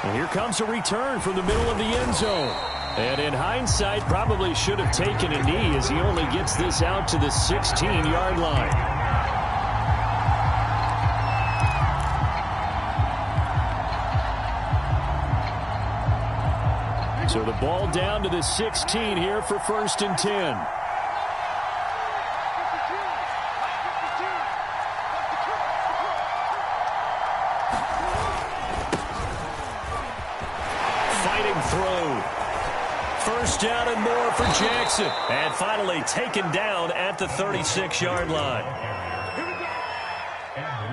And here comes a return from the middle of the end zone. And in hindsight, probably should have taken a knee as he only gets this out to the 16-yard line. So the ball down to the 16 here for 1st and 10. Fighting through. First down and more for Jackson. And finally taken down at the 36-yard line.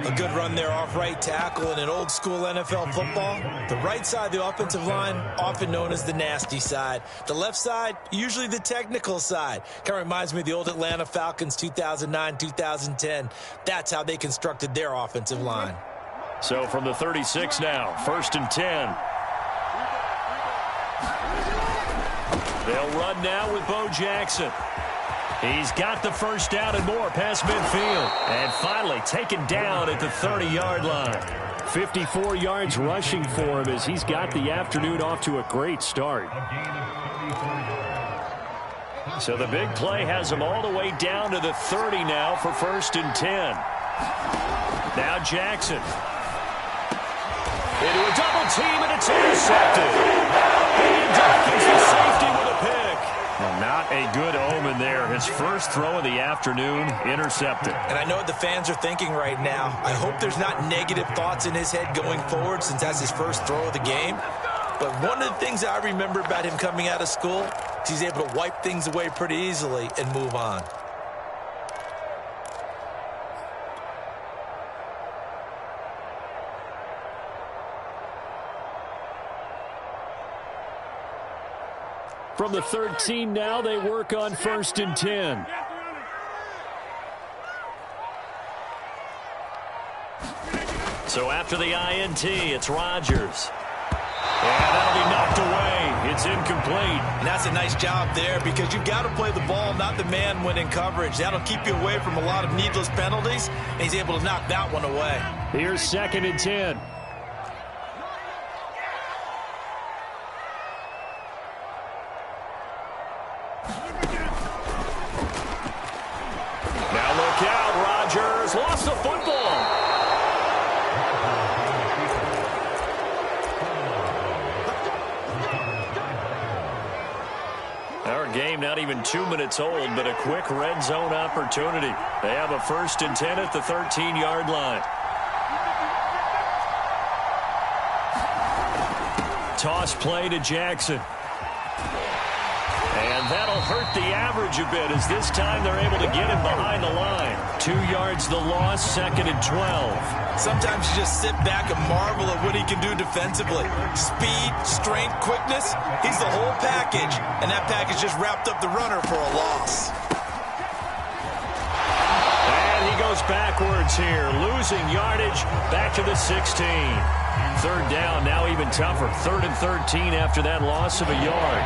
A good run there off right tackle in an old-school NFL football. The right side of the offensive line, often known as the nasty side. The left side, usually the technical side. Kind of reminds me of the old Atlanta Falcons 2009-2010. That's how they constructed their offensive line. So from the 36 now, 1st and 10. They'll run now with Bo Jackson. He's got the first down and more past midfield. And finally taken down at the 30-yard line. 54 yards rushing for him as he's got the afternoon off to a great start. So the big play has him all the way down to the 30 now for 1st and 10. Now Jackson. Into a double team, and it's intercepted. And Dawkins, the safety with a pick. Well, not a good omen there. His first throw of the afternoon intercepted. And I know what the fans are thinking right now. I hope there's not negative thoughts in his head going forward since that's his first throw of the game. But one of the things I remember about him coming out of school is he's able to wipe things away pretty easily and move on. From the 13 now, they work on 1st and 10. So after the INT, it's Rodgers. And that'll be knocked away. It's incomplete. And that's a nice job there because you've got to play the ball, not the man when in coverage. That'll keep you away from a lot of needless penalties, and he's able to knock that one away. Here's 2nd and 10. Now look out, Rodgers lost the football. Our game not even 2 minutes old, but a quick red zone opportunity. They have a 1st and 10 at the 13-yard line. Toss play to Jackson. And that'll hurt the average a bit as this time they're able to get him behind the line. 2 yards the loss, 2nd and 12. Sometimes you just sit back and marvel at what he can do defensively. Speed, strength, quickness, he's the whole package. And that package just wrapped up the runner for a loss. And he goes backwards here, losing yardage back to the 16. 3rd down, now even tougher. 3rd and 13 after that loss of a yard.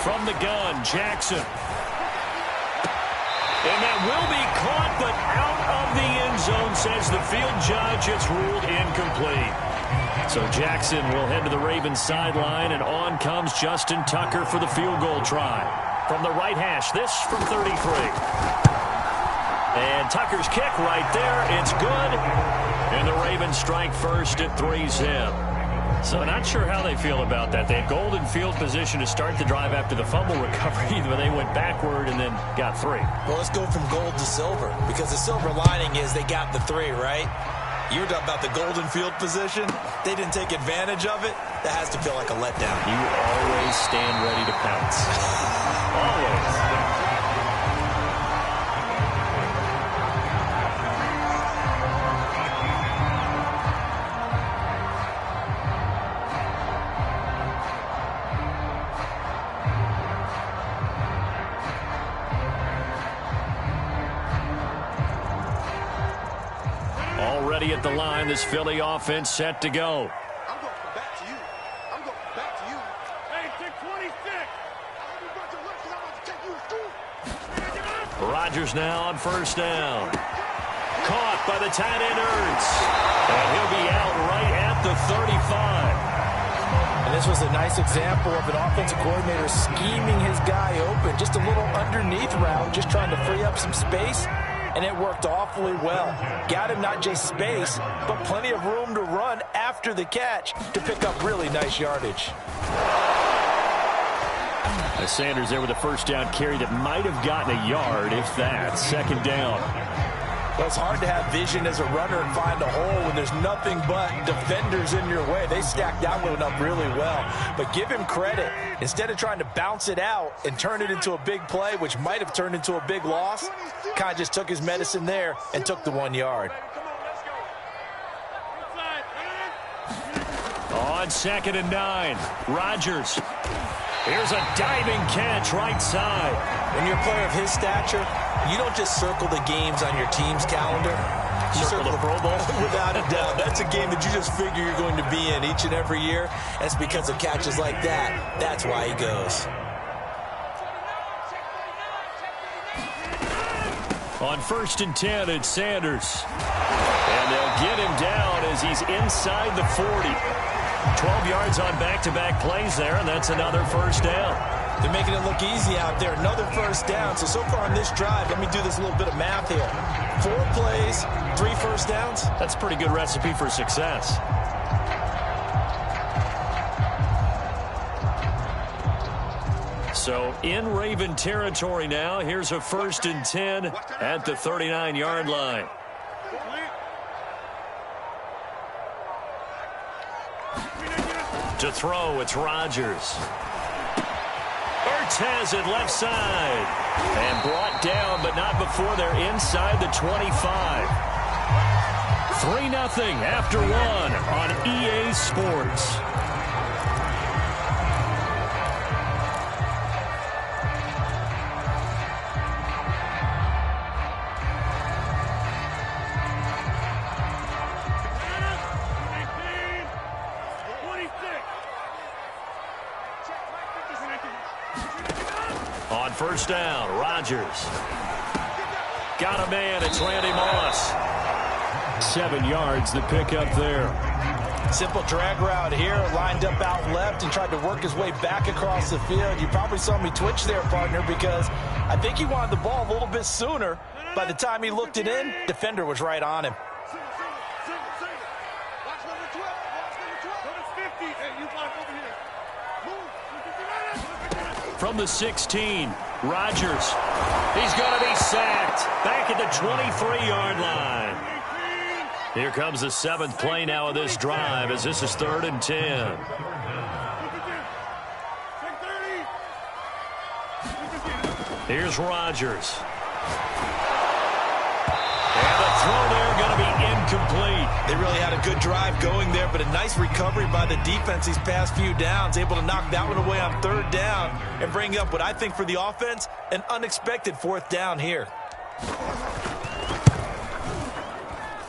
From the gun, Jackson. And that will be caught, but out of the end zone, says the field judge. It's ruled incomplete. So Jackson will head to the Ravens sideline, and on comes Justin Tucker for the field goal try. From the right hash, this from 33. And Tucker's kick right there. It's good. And the Ravens strike first at 3-zip. So not sure how they feel about that. They had golden field position to start the drive after the fumble recovery, but they went backward and then got 3. Well, let's go from gold to silver, because the silver lining is they got the 3, right? You were talking about the golden field position. They didn't take advantage of it. That has to feel like a letdown. You always stand ready to pounce. Always. Already at the line, this Philly offense set to go. I'm going back to you. I'm going back to you. Hey, take 26. Rodgers now on 1st down. Caught. by the tight end Ertz. And he'll be out right at the 35. And this was a nice example of an offensive coordinator scheming his guy open. Just a little underneath route, just trying to free up some space. And it worked awfully well. Got him not just space, but plenty of room to run after the catch to pick up really nice yardage. Sanders there with a first down carry that might have gotten a yard, if that. Second down. Well, it's hard to have vision as a runner and find a hole when there's nothing but defenders in your way. They stacked that one up really well. But give him credit. Instead of trying to bounce it out and turn it into a big play, which might have turned into a big loss, Kai just took his medicine there and took the 1 yard. On 2nd and 9, Rodgers. Here's a diving catch right side. When you're a player of his stature, you don't just circle the games on your team's calendar. You circle the Pro Bowl. Without a doubt. That's a game that you just figure you're going to be in each and every year. And it's because of catches like that. That's why he goes. On 1st and 10, it's Sanders. And they'll get him down as he's inside the 40. 12 yards on back-to-back plays there, and that's another first down. They're making it look easy out there. Another first down. So far on this drive, let me do this little bit of math here. 4 plays, 3 first downs. That's a pretty good recipe for success. So in Raven territory now. Here's a 1st and 10 at the 39-yard line. To throw, it's Rodgers. Ertz has it left side. And brought down, but not before they're inside the 25. 3-0 after 1 on EA Sports. On 1st down, Rodgers. Got a man, it's Randy Moss. 7 yards, the pickup there. Simple drag route here, lined up out left and tried to work his way back across the field. You probably saw me twitch there, partner, because I think he wanted the ball a little bit sooner. By the time he looked it in, defender was right on him. From the 16, Rodgers. He's going to be sacked. Back at the 23-yard line. Here comes the 7th play now of this drive as this is 3rd and 10. Here's Rodgers. And the throw there going to be incomplete. They really had a good drive going there, but a nice recovery by the defense these past few downs, able to knock that one away on 3rd down and bring up what I think for the offense, an unexpected 4th down here.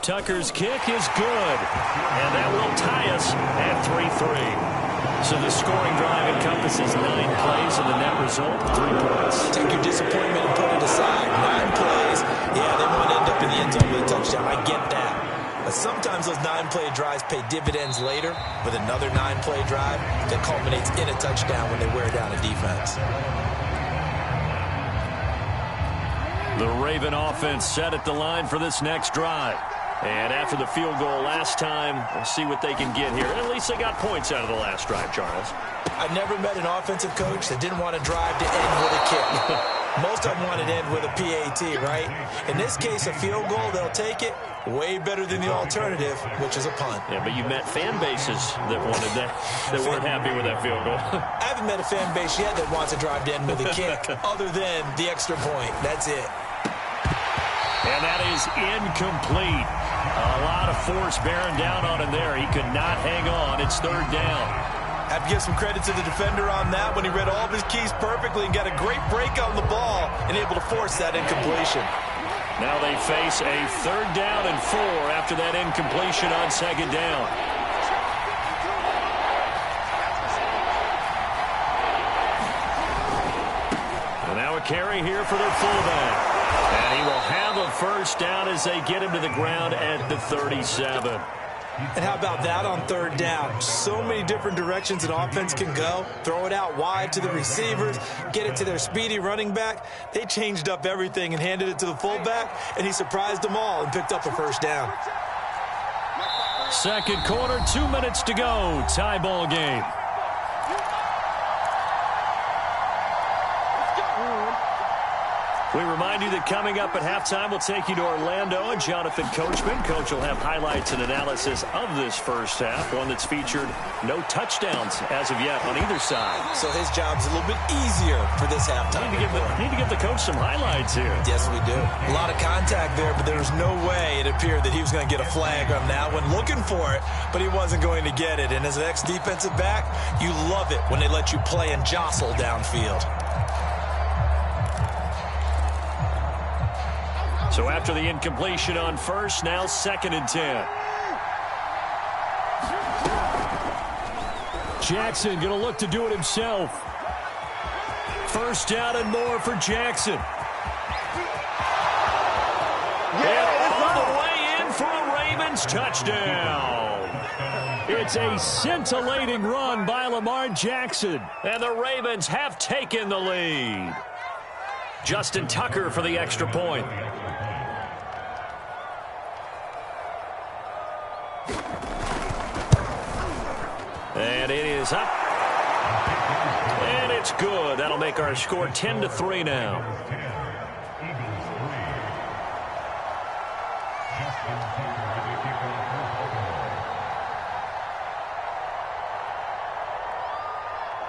Tucker's kick is good, and that will tie us at 3-3. So the scoring drive encompasses 9 plays, and the net result, 3 points. Take your disappointment and put it aside. 9 plays, yeah, they won't end up in the end zone with a touchdown. I get that. But sometimes those 9-play drives pay dividends later with another 9-play drive that culminates in a touchdown when they wear down a defense. The Raven offense set at the line for this next drive. And after the field goal last time, we'll see what they can get here. At least they got points out of the last drive, Charles. I've never met an offensive coach that didn't want to drive to end with a kick. Most of them want to end with a PAT, right? In this case, a field goal, they'll take it. Way better than the alternative, which is a punt. Yeah, but you met fan bases that wanted that, that weren't happy with that field goal. I haven't met a fan base yet that wants to drive to end with a kick other than the extra point. That's it. And that is incomplete. A lot of force bearing down on him there. He could not hang on. It's 3rd down. I have to give some credit to the defender on that when he read all of his keys perfectly and got a great break on the ball and able to force that incompletion. Now they face a 3rd down and 4 after that incompletion on 2nd down. And now a carry here for their fullback. And he will have a first down as they get him to the ground at the 37. And how about that on third down? So many different directions an offense can go. Throw it out wide to the receivers, get it to their speedy running back. They changed up everything and handed it to the fullback, and he surprised them all and picked up a first down. Second quarter, 2 minutes to go. Tie ball game. We remind you that coming up at halftime, we'll take you to Orlando and Jonathan Coachman. Coach will have highlights and analysis of this first half, one that's featured no touchdowns as of yet on either side. So his job's a little bit easier for this halftime. Need to give the coach some highlights here. Yes, we do. A lot of contact there, but there was no way it appeared that he was going to get a flag on that one. Looking for it, but he wasn't going to get it. And as an ex-defensive back, you love it when they let you play and jostle downfield. So after the incompletion on first, now 2nd and 10. Jackson going to look to do it himself. First down and more for Jackson. And all the way in for a Ravens touchdown. It's a scintillating run by Lamar Jackson. And the Ravens have taken the lead. Justin Tucker for the extra point. And it is up. And it's good. That'll make our score 10-3 now.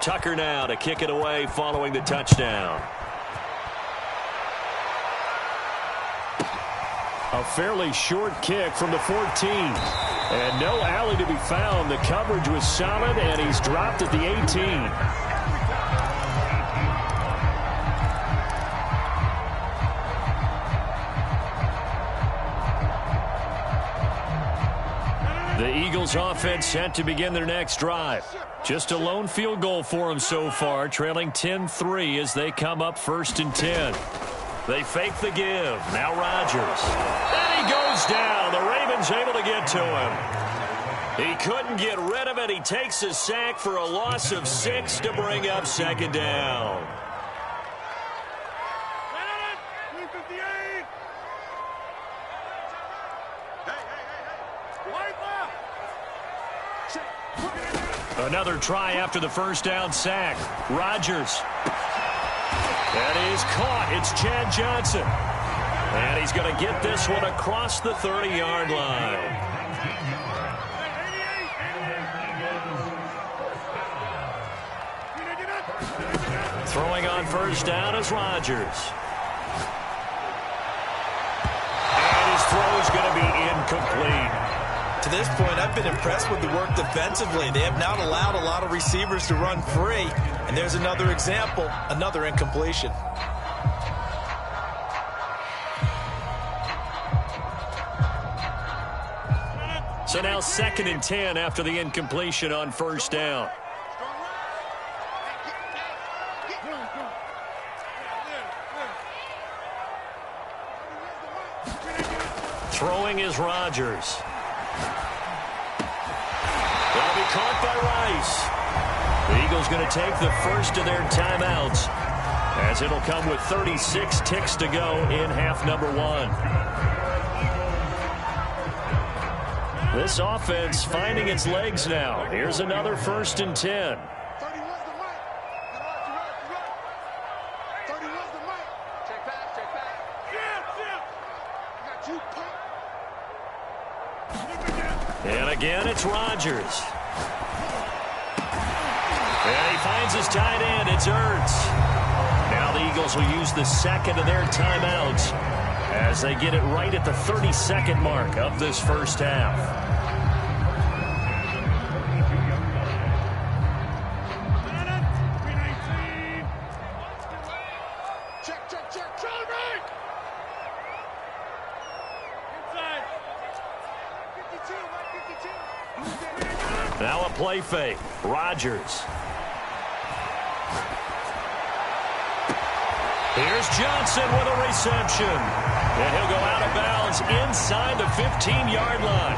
Tucker now to kick it away following the touchdown. A fairly short kick from the 14. And no alley to be found. The coverage was solid, and he's dropped at the 18. The Eagles offense set to begin their next drive. Just a lone field goal for them so far, trailing 10-3 as they come up 1st and 10. They fake the give. Now Rodgers. And he goes down. The Ravens able to get to him. He couldn't get rid of it. He takes a sack for a loss of 6 to bring up 2nd down. Another try after the first down sack. Rodgers. That is caught. It's Chad Johnson. And he's going to get this one across the 30-yard line. Throwing on first down is Rodgers. And his throw is going to be incomplete. To this point, I've been impressed with the work defensively. They have not allowed a lot of receivers to run free. And there's another example, another incompletion. So now 2nd and 10 after the incompletion on first down. Throwing is Rodgers. That'll be caught by Rice. The Eagles going to take the first of their timeouts as it'll come with 36 ticks to go in half number 1. This offense finding its legs now. Here's another 1st and 10. And again, it's Rodgers. And he finds his tight end. It's Ertz. Now the Eagles will use the second of their timeouts as they get it right at the 32nd mark of this first half. Now a play fake. Rodgers. Here's Johnson with a reception. And he'll go out of bounds inside the 15-yard line.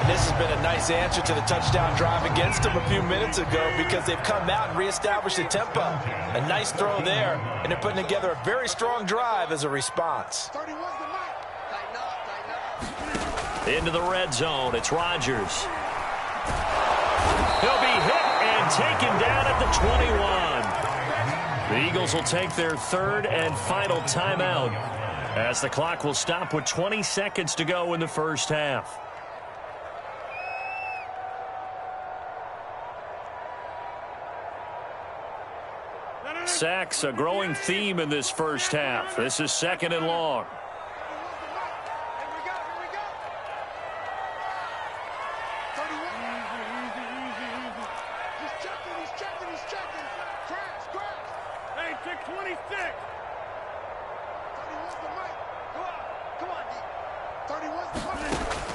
And this has been a nice answer to the touchdown drive against them a few minutes ago because they've come out and reestablished the tempo. A nice throw there, and they're putting together a very strong drive as a response. Into the red zone, it's Rodgers. He'll be hit and taken down at the 21. The Eagles will take their third and final timeout as the clock will stop with 20 seconds to go in the first half. Sacks, a growing theme in this first half. This is 2nd and long.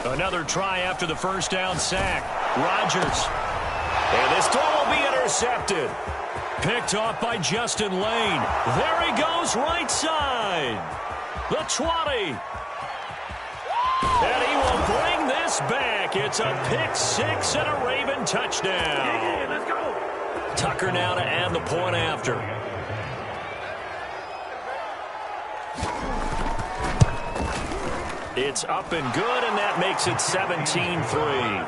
Another try after the first down sack. Rodgers. And this throw will be intercepted. Picked off by Justin Lane. There he goes, right side. The 20. And he will bring this back. It's a pick six and a Raven touchdown. Yeah, let's go. Tucker now to add the point after. It's up and good, and that makes it 17-3.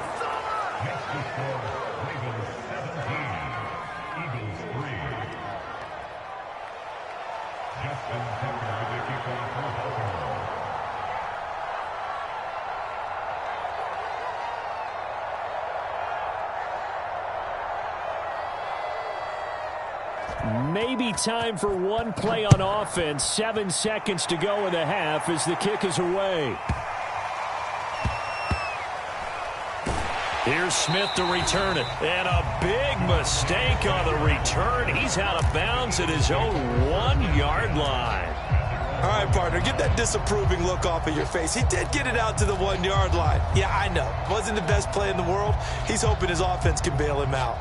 Maybe time for one play on offense. 7 seconds to go in the half as the kick is away. Here's Smith to return it. And a big mistake on the return. He's out of bounds at his own 1-yard line. All right, partner, get that disapproving look off of your face. He did get it out to the 1-yard line. Yeah, I know. Wasn't the best play in the world. He's hoping his offense can bail him out.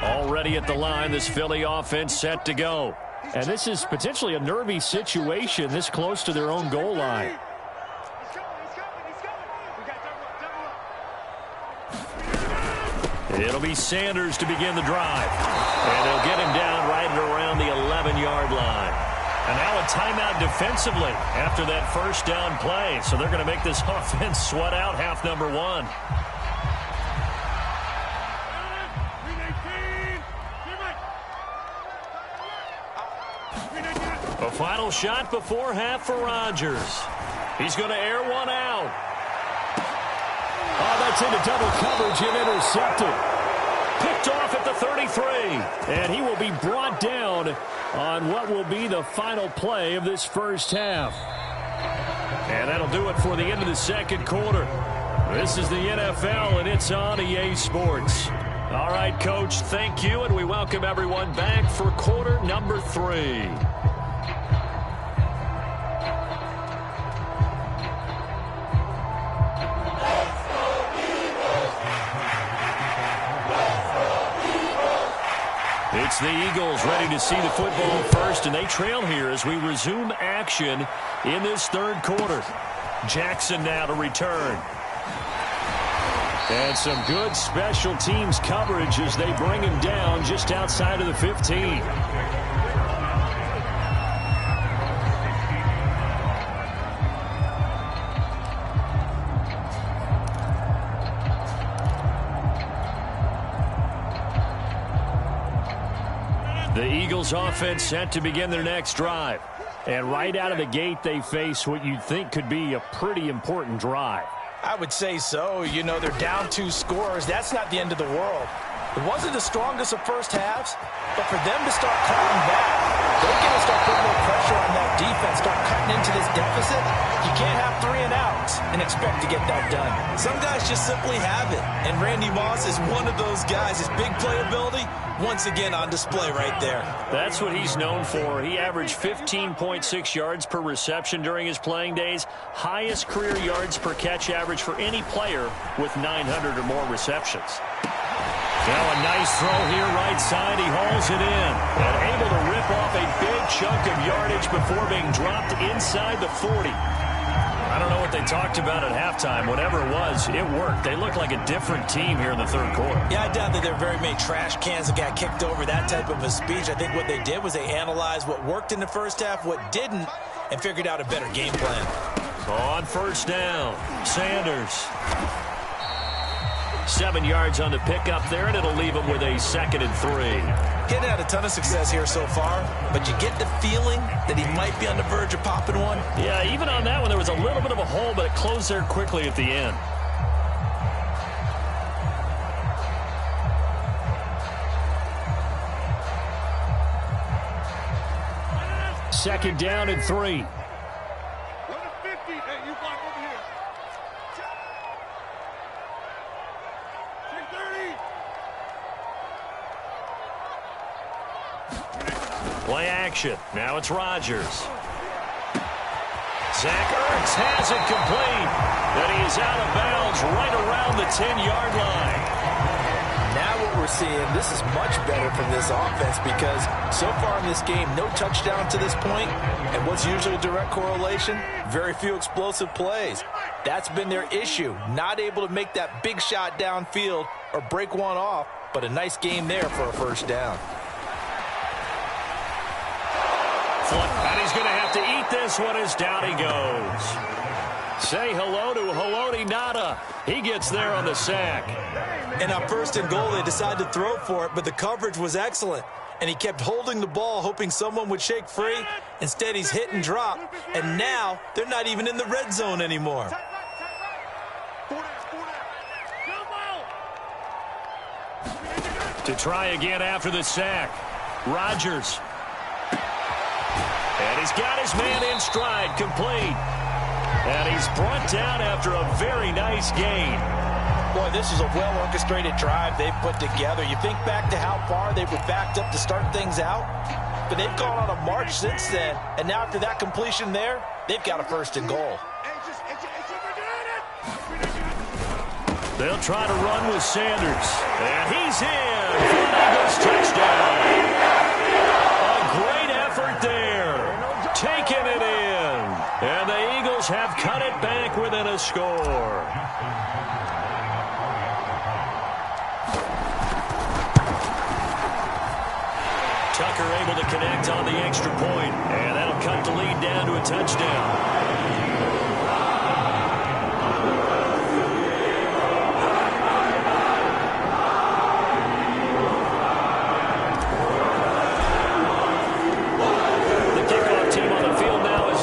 Already at the line, this Philly offense set to go. And this is potentially a nervy situation this close to their own goal line. It'll be Sanders to begin the drive. And they'll get him down right at around the 11-yard line. And now a timeout defensively after that first down play. So they're going to make this offense sweat out half number one. A final shot before half for Rodgers. He's going to air one out. Oh, that's into double coverage and intercepted. Picked off at the 33. And he will be brought down on what will be the final play of this first half. And that'll do it for the end of the second quarter. This is the NFL, and it's on EA Sports. All right, Coach, thank you, and we welcome everyone back for quarter number 3. It's the Eagles ready to see the football first, and they trail here as we resume action in this third quarter. Jackson now to return. And some good special teams coverage as they bring him down just outside of the 15. The Eagles offense set to begin their next drive. And right out of the gate, they face what you'd think could be a pretty important drive. I would say so. You know, they're down 2 scores. That's not the end of the world. It wasn't the strongest of first halves, but for them to start clawing back, they're going to start putting more pressure on that defense, start cutting into this deficit. You can't have 3 and outs and expect to get that done. Some guys just simply have it, and Randy Moss is one of those guys. His big playability, once again on display right there. That's what he's known for. He averaged 15.6 yards per reception during his playing days, highest career yards per catch average for any player with 900 or more receptions. Now a nice throw here right side. He hauls it in and able to rip off a big chunk of yardage before being dropped inside the 40. I don't know what they talked about at halftime. Whatever it was, it worked. They looked like a different team here in the third quarter. Yeah, I doubt that there are very many trash cans that got kicked over, that type of a speech. I think what they did was they analyzed what worked in the first half, what didn't, and figured out a better game plan. On first down, Sanders. 7 yards on the pickup there, and it'll leave him with a 2nd and 3. Getting had a ton of success here so far, but you get the feeling that he might be on the verge of popping one. Yeah, even on that one, there was a little bit of a hole, but it closed there quickly at the end. Second down and 3. Play action. Now it's Rodgers. Zach Ertz has it complete. And he is out of bounds right around the 10-yard line. Now what we're seeing, this is much better from this offense because so far in this game, no touchdown to this point. And what's usually a direct correlation? Very few explosive plays. That's been their issue. Not able to make that big shot downfield or break one off, but a nice game there for a first down. And he's going to have to eat this one as down he goes. Say hello to Haloti Ngata. He gets there on the sack. And on 1st and goal, they decided to throw for it, but the coverage was excellent. And he kept holding the ball, hoping someone would shake free. Instead, he's hit and drop. And now, they're not even in the red zone anymore. To try again after the sack. Rodgers. And he's got his man in stride, complete. And he's brought down after a very nice gain. Boy, this is a well-orchestrated drive they've put together. You think back to how far they were backed up to start things out, but they've gone on a march since then. And now after that completion there, they've got a 1st and goal. They'll try to run with Sanders. And he's in for an Eagles touchdown. A great effort there. Taking it in. And the Eagles have cut it back within a score. Tucker able to connect on the extra point. And that'll cut the lead down to a touchdown.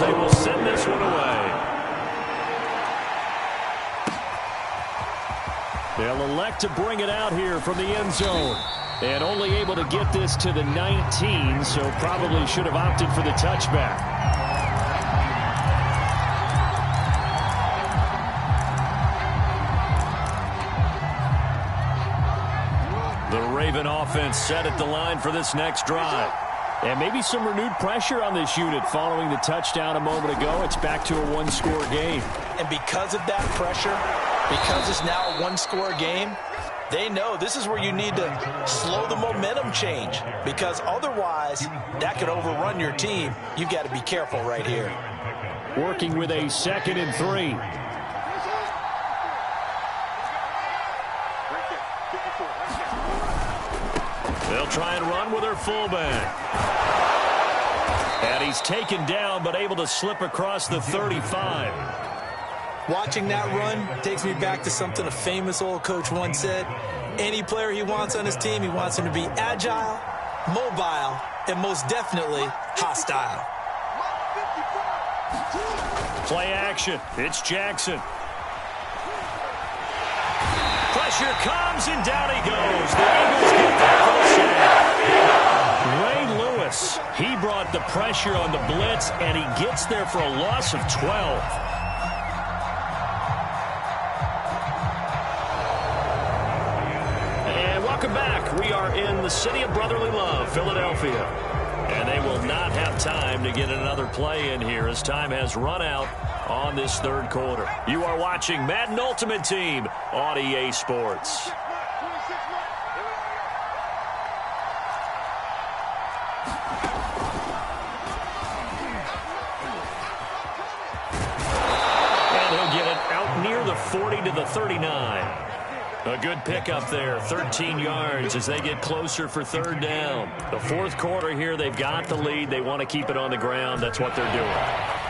They will send this one away. They'll elect to bring it out here from the end zone. And only able to get this to the 19, so probably should have opted for the touchback. The Raven offense set at the line for this next drive. And maybe some renewed pressure on this unit following the touchdown a moment ago. It's back to a one-score game. And because of that pressure, because it's now a one-score game, they know this is where you need to slow the momentum change. Because otherwise, that could overrun your team. You've got to be careful right here. Working with a 2nd and 3. They'll try and run with their fullback. And he's taken down, but able to slip across the 35. Watching that run takes me back to something a famous old coach once said. Any player he wants on his team, he wants him to be agile, mobile, and most definitely hostile. Play action. It's Jackson. Pressure comes, and down he goes. The Eagles get there for the sack. Ray Lewis, he brought the pressure on the blitz, and he gets there for a loss of 12. And welcome back. We are in the city of brotherly love, Philadelphia. And they will not have time to get another play in here as time has run out on this third quarter. You are watching Madden Ultimate Team on EA Sports. And he'll get it out near the 40 to the 39. A good pickup there, 13 yards as they get closer for third down. The fourth quarter here, they've got the lead. They want to keep it on the ground. That's what they're doing.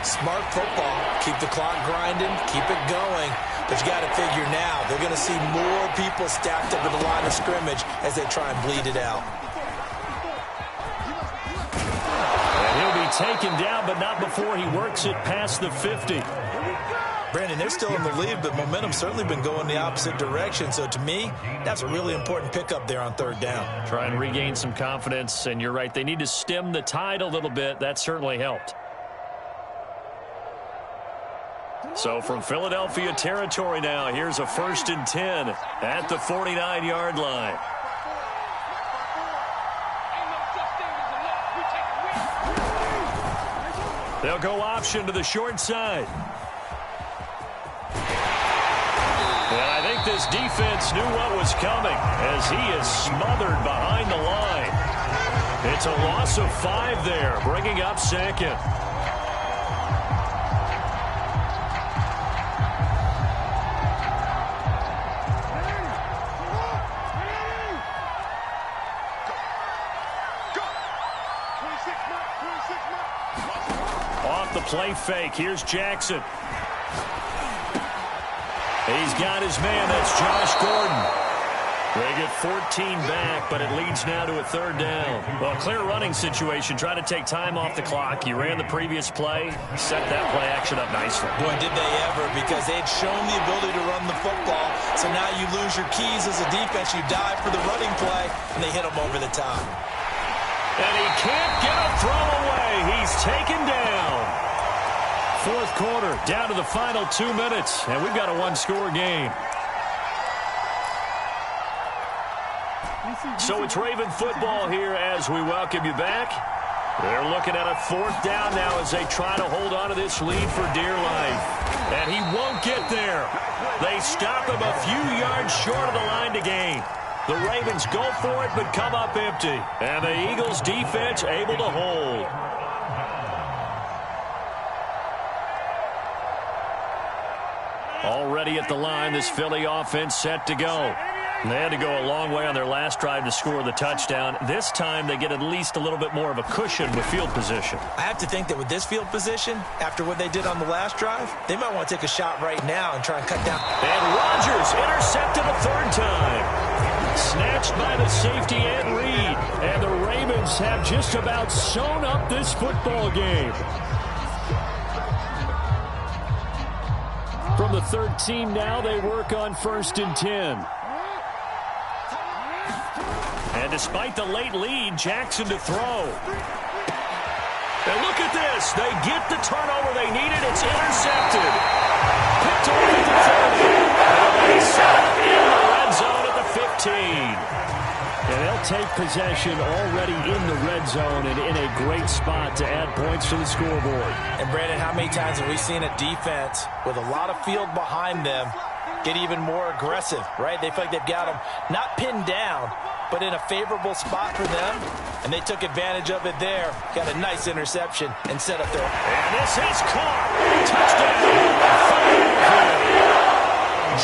Smart football. Keep the clock grinding. Keep it going. But you got to figure now, they're going to see more people stacked up at the line of scrimmage as they try and bleed it out. And he'll be taken down, but not before he works it past the 50. Brandon, they're still in the lead, but momentum's certainly been going the opposite direction. So to me, that's a really important pickup there on third down. Try and regain some confidence, and you're right. They need to stem the tide a little bit. That certainly helped. So from Philadelphia territory now, here's a 1st and 10 at the 49-yard line. They'll go option to the short side. And I think this defense knew what was coming as he is smothered behind the line. It's a loss of 5 there, bringing up second. Off the play fake, here's Jackson. He's got his man. That's Josh Gordon. They get 14 back, but it leads now to a third down. Well, clear running situation. Try to take time off the clock. You ran the previous play. Set that play action up nicely. Boy, did they ever, because they'd shown the ability to run the football. So now you lose your keys as a defense. You dive for the running play, and they hit him over the top. And he can't get a throw away. He's taken down. Fourth quarter, down to the final 2 minutes, and we've got a one-score game. So it's Raven football here as we welcome you back. They're looking at a 4th down now as they try to hold on to this lead for dear life. And he won't get there. They stop him a few yards short of the line to gain. The Ravens go for it but come up empty. And the Eagles defense able to hold. Already at the line, this Philly offense set to go. They had to go a long way on their last drive to score the touchdown. This time they get at least a little bit more of a cushion with field position. I have to think that with this field position, after what they did on the last drive, they might want to take a shot right now and try and cut down. And Rodgers intercepted a 3rd time. Snatched by the safety and Reed. And the Ravens have just about sewn up this football game. From the 13 now, they work on 1st and 10. And despite the late lead, Jackson to throw. And look at this. They get the turnover they needed. It's intercepted. Picked off at the 30. And they set up in the red zone at the 15. And they'll take possession already in the red zone and in a great spot to add points to the scoreboard. And, Brandon, how many times have we seen a defense with a lot of field behind them get even more aggressive, right? They feel like they've got them not pinned down, but in a favorable spot for them, and they took advantage of it there. Got a nice interception and set up their... And this is caught. Touchdown.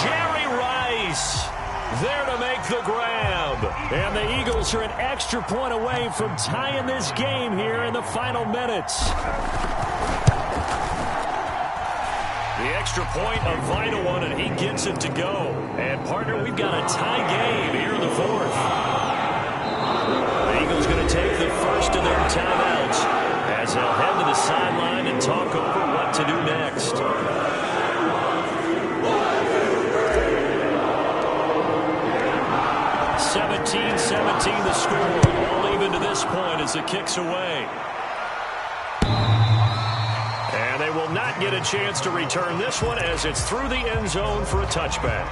Jerry Rice there to make the grab. And the Eagles are an extra point away from tying this game here in the final minutes. The extra point, a vital one, and he gets it to go. And, partner, we've got a tie game here in the 4th. The Eagles going to take the first of their timeouts as they'll head to the sideline and talk over what to do next. 17-17 the score. All even to this point as the kick's away. And they will not get a chance to return this one as it's through the end zone for a touchback.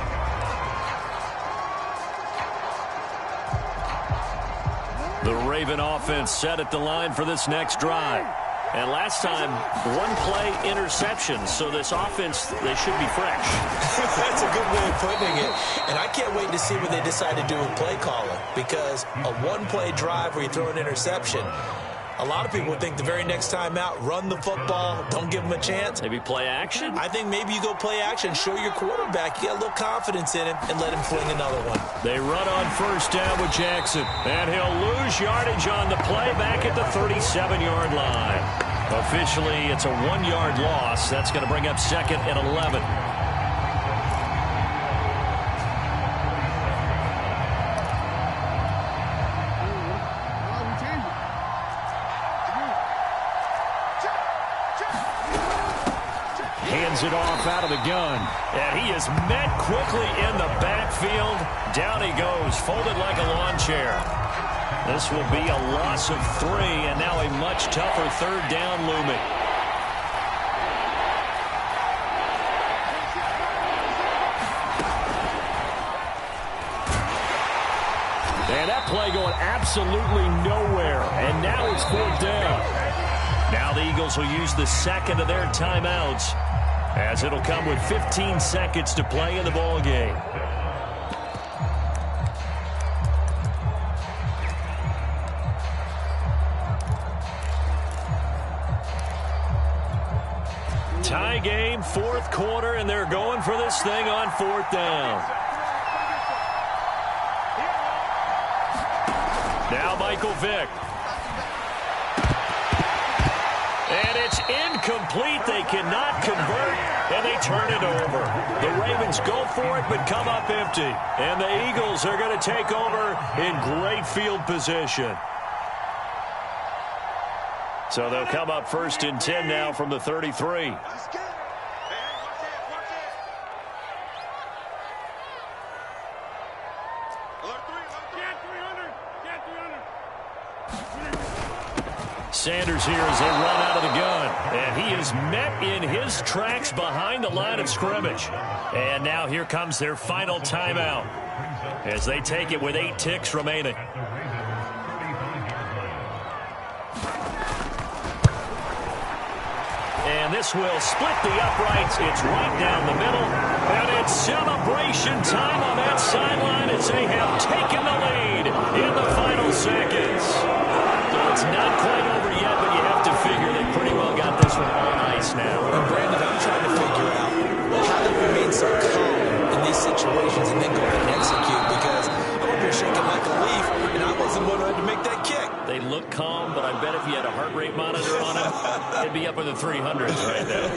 The Raven offense set at the line for this next drive. And last time, one-play interception. So this offense, they should be fresh. That's a good way of putting it. And I can't wait to see what they decide to do with play calling. Because a one-play drive where you throw an interception, a lot of people would think the very next time out, run the football, don't give them a chance. Maybe play action? I think maybe you go play action, show your quarterback you got a little confidence in him, and let him fling another one. They run on first down with Jackson. And he'll lose yardage on the play back at the 37-yard line. Officially, it's a 1-yard loss. That's going to bring up second and 11. Hands it off out of the gun. And he is met quickly in the backfield. Down he goes, folded like a lawn chair. This will be a loss of 3, and now a much tougher third down looming. And that play going absolutely nowhere. And now it's 4th down. Now the Eagles will use the second of their timeouts, as it'll come with 15 seconds to play in the ball game. Tie game, 4th quarter, and they're going for this thing on 4th down. Now Michael Vick. And it's incomplete. They cannot convert, and they turn it over. The Ravens go for it, but come up empty. And the Eagles are going to take over in great field position. So they'll come up 1st and 10 now from the 33. Sanders here as they run out of the gun. And he is met in his tracks behind the line of scrimmage. And now here comes their final timeout as they take it with 8 ticks remaining. And this will split the uprights. It's right down the middle. And it's celebration time on that sideline as they have taken the lead in the final seconds. So it's not quite over yet, but you have to figure they pretty well got this one on ice now. And Brandon, I'm trying to figure out how to remain so calm in these situations and then go and execute, because I'm over here shaking like a leaf, and I wasn't one who had to make that kick. They look calm, but I bet if you had a heart rate monitor on them, it'd be up in the 300s right now.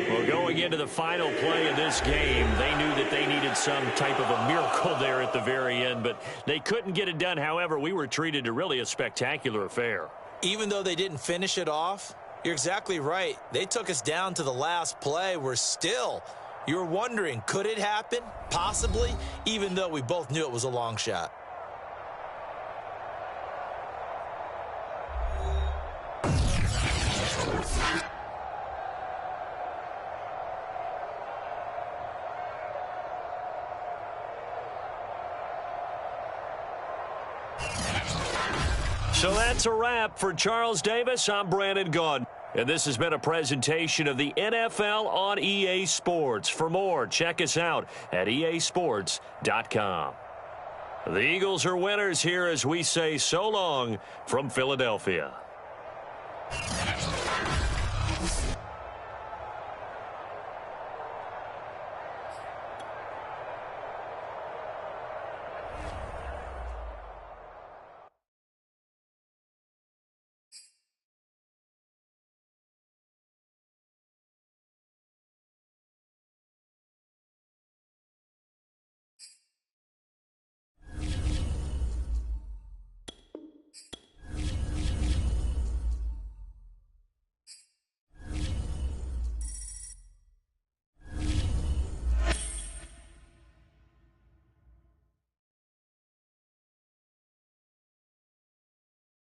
Well, going into the final play of this game, they knew that they needed some type of a miracle there at the very end, but they couldn't get it done. However, we were treated to really a spectacular affair. Even though they didn't finish it off, you're exactly right. They took us down to the last play. We're still, you're wondering, could it happen? Possibly, even though we both knew it was a long shot. So that's a wrap for Charles Davis. I'm Brandon Gaudin. And this has been a presentation of the NFL on EA Sports. For more, check us out at easports.com. The Eagles are winners here as we say so long from Philadelphia.